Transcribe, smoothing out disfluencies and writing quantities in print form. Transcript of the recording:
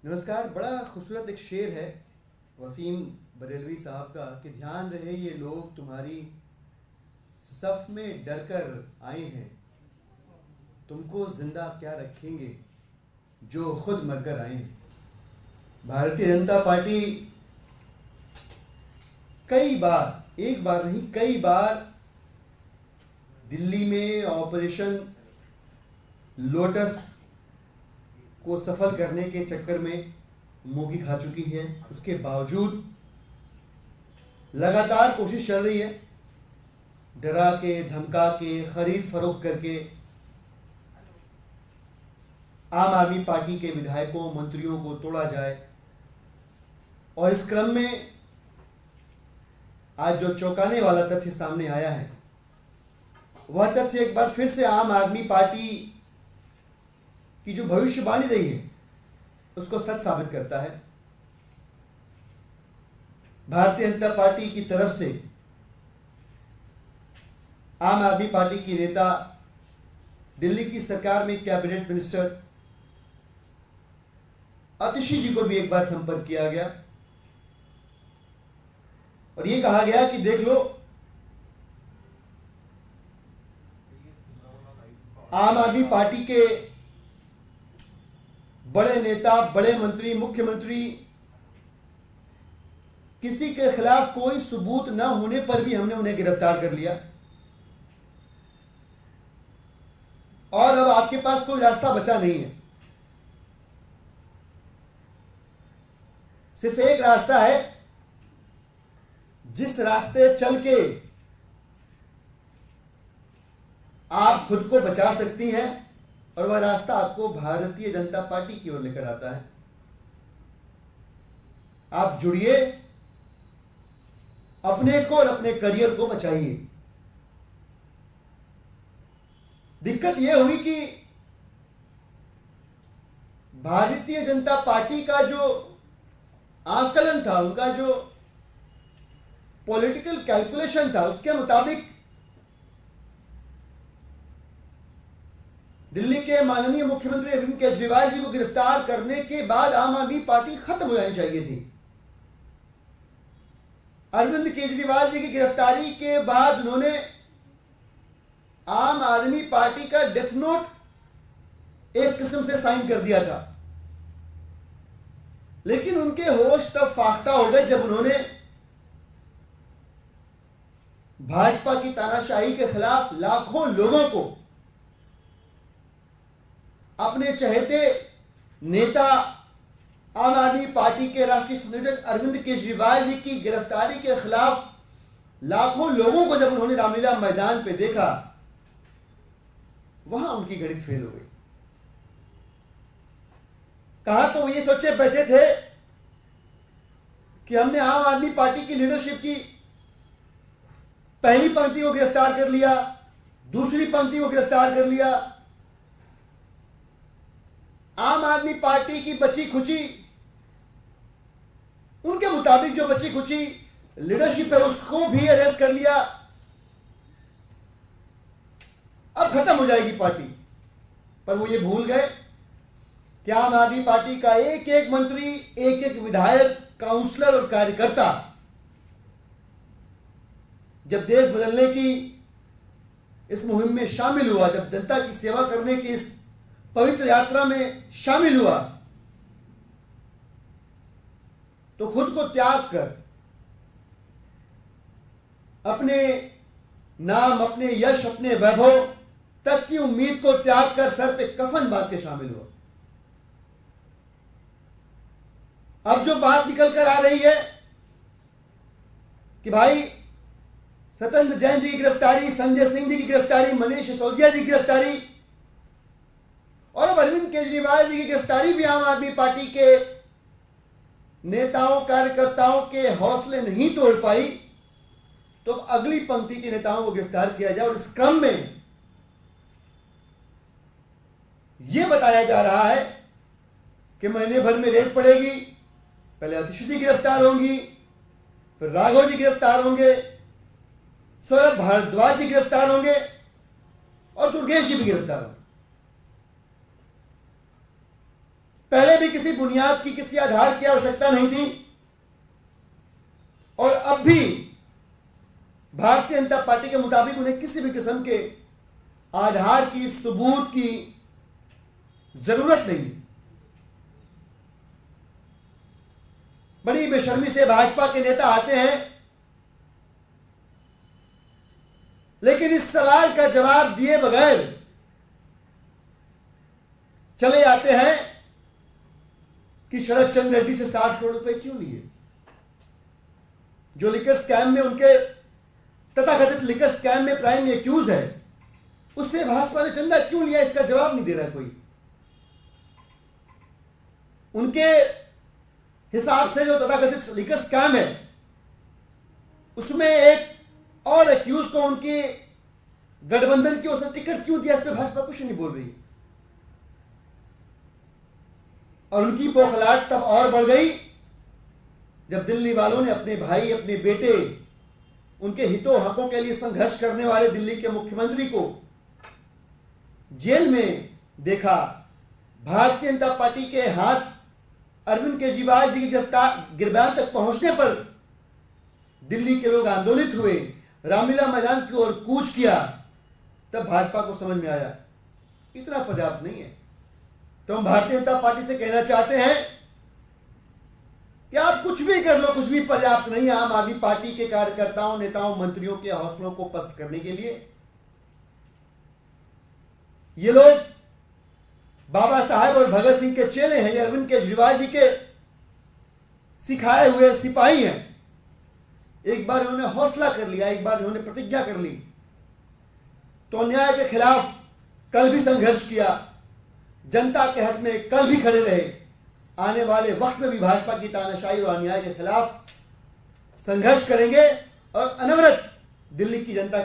नमस्कार। बड़ा खूबसूरत एक शेर है वसीम बरेलवी साहब का कि ध्यान रहे ये लोग तुम्हारी सफ में डर कर आए हैं, तुमको जिंदा क्या रखेंगे जो खुद मरकर आए हैं। भारतीय जनता पार्टी कई बार, एक बार नहीं कई बार दिल्ली में ऑपरेशन लोटस को सफल करने के चक्कर में मुंह खा चुकी है। उसके बावजूद लगातार कोशिश चल रही है, डरा के, धमका के, खरीद फरोख्त करके आम आदमी पार्टी के विधायकों, मंत्रियों को तोड़ा जाए। और इस क्रम में आज जो चौंकाने वाला तथ्य सामने आया है, वह तथ्य एक बार फिर से आम आदमी पार्टी की जो भविष्यवाणी रही है उसको सच साबित करता है। भारतीय जनता पार्टी की तरफ से आम आदमी पार्टी की नेता, दिल्ली की सरकार में कैबिनेट मिनिस्टर आतिशी जी को भी एक बार संपर्क किया गया और यह कहा गया कि देख लो, आम आदमी पार्टी के बड़े नेता, बड़े मंत्री, मुख्यमंत्री, किसी के खिलाफ कोई सबूत न होने पर भी हमने उन्हें गिरफ्तार कर लिया और अब आपके पास कोई रास्ता बचा नहीं है। सिर्फ एक रास्ता है जिस रास्ते चल के आप खुद को बचा सकती हैं, और वह रास्ता आपको भारतीय जनता पार्टी की ओर लेकर आता है। आप जुड़िए, अपने को और अपने करियर को बचाइए। दिक्कत यह हुई कि भारतीय जनता पार्टी का जो आकलन था, उनका जो पॉलिटिकल कैलकुलेशन था, उसके मुताबिक दिल्ली के माननीय मुख्यमंत्री अरविंद केजरीवाल जी को गिरफ्तार करने के बाद आम आदमी पार्टी खत्म हो जानी चाहिए थी। अरविंद केजरीवाल जी की गिरफ्तारी के बाद उन्होंने आम आदमी पार्टी का डेथ नोट एक किस्म से साइन कर दिया था, लेकिन उनके होश तब फाख्ता हो गए जब उन्होंने भाजपा की तानाशाही के खिलाफ लाखों लोगों को, अपने चहेते नेता आम आदमी पार्टी के राष्ट्रीय संयोजक अरविंद केजरीवाल जी की गिरफ्तारी के खिलाफ लाखों लोगों को जब उन्होंने रामलीला मैदान पे देखा, वहां उनकी गणित फेल हो गई। कहा तो वो ये सोचे बैठे थे कि हमने आम आदमी पार्टी की लीडरशिप की पहली पंक्ति को गिरफ्तार कर लिया, दूसरी पंक्ति को गिरफ्तार कर लिया, आम आदमी पार्टी की बची खुची, उनके मुताबिक जो बची खुची लीडरशिप है उसको भी अरेस्ट कर लिया। अब खत्म हो जाएगी पार्टी। पर वो ये भूल गए कि आम आदमी पार्टी का एक एक मंत्री, एक एक विधायक, काउंसलर और कार्यकर्ता जब देश बदलने की इस मुहिम में शामिल हुआ, जब जनता की सेवा करने की इस पवित्र यात्रा में शामिल हुआ, तो खुद को त्याग कर, अपने नाम, अपने यश, अपने वैभव तक की उम्मीद को त्याग कर सर पे कफन बांध के शामिल हुआ। अब जो बात निकल कर आ रही है कि भाई सत्येंद्र जैन जी की गिरफ्तारी, संजय सिंह जी की गिरफ्तारी, मनीष सिसोदिया जी की गिरफ्तारी और अब अरविंद केजरीवाल जी की गिरफ्तारी भी आम आदमी पार्टी के नेताओं, कार्यकर्ताओं के हौसले नहीं तोड़ पाई, तो अगली पंक्ति के नेताओं को गिरफ्तार किया जाए। और इस क्रम में यह बताया जा रहा है कि महीने भर में रेड पड़ेगी, पहले आतिशी जी गिरफ्तार होंगी, फिर राघव जी गिरफ्तार होंगे, सौरभ भारद्वाज जी गिरफ्तार होंगे और दुर्गेश जी भी गिरफ्तार होंगे। पहले भी किसी बुनियाद की, किसी आधार की आवश्यकता नहीं थी, और अब भी भारतीय जनता पार्टी के मुताबिक उन्हें किसी भी किस्म के आधार की, सबूत की जरूरत नहीं। बड़ी बेशर्मी से भाजपा के नेता आते हैं, लेकिन इस सवाल का जवाब दिए बगैर चले जाते हैं कि शरद चंद्र रेड्डी से 60 करोड़ रुपए क्यों लिए। जो लिकर स्कैम में, उनके तथाकथित लिकर स्कैम में प्राइम एक्यूज है, उससे भाजपा ने चंदा क्यों लिया, इसका जवाब नहीं दे रहा कोई। उनके हिसाब से जो तथाकथित लिकर स्कैम है, उसमें एक और एक्यूज को उनकी गठबंधन की ओर से टिकट क्यों दिया, इस पर भाजपा कुछ नहीं बोल रही। और उनकी बौखलाहट तब और बढ़ गई जब दिल्ली वालों ने अपने भाई, अपने बेटे, उनके हितों हकों के लिए संघर्ष करने वाले दिल्ली के मुख्यमंत्री को जेल में देखा। भारतीय जनता पार्टी के हाथ अरविंद केजरीवाल जी की गिरफ्तार तक पहुंचने पर दिल्ली के लोग आंदोलित हुए, रामलीला मैदान की ओर कूच किया। तब भाजपा को समझ में आया इतना पर्याप्त नहीं है। तो हम भारतीय जनता पार्टी से कहना चाहते हैं कि आप कुछ भी कर लो, कुछ भी पर्याप्त नहीं है आम आदमी पार्टी के कार्यकर्ताओं, नेताओं, मंत्रियों के हौसलों को पस्त करने के लिए। ये लोग बाबा साहब और भगत सिंह के चेले हैं, ये अरविंद केजरीवाल जी के सिखाए हुए सिपाही हैं। एक बार इन्होंने हौसला कर लिया, एक बार इन्होंने प्रतिज्ञा कर ली, तो अन्याय के खिलाफ कल भी संघर्ष किया, जनता के हक में कल भी खड़े रहे। आने वाले वक्त में भी भाजपा की तानाशाही और अन्याय के खिलाफ संघर्ष करेंगे और अनवरत दिल्ली की जनता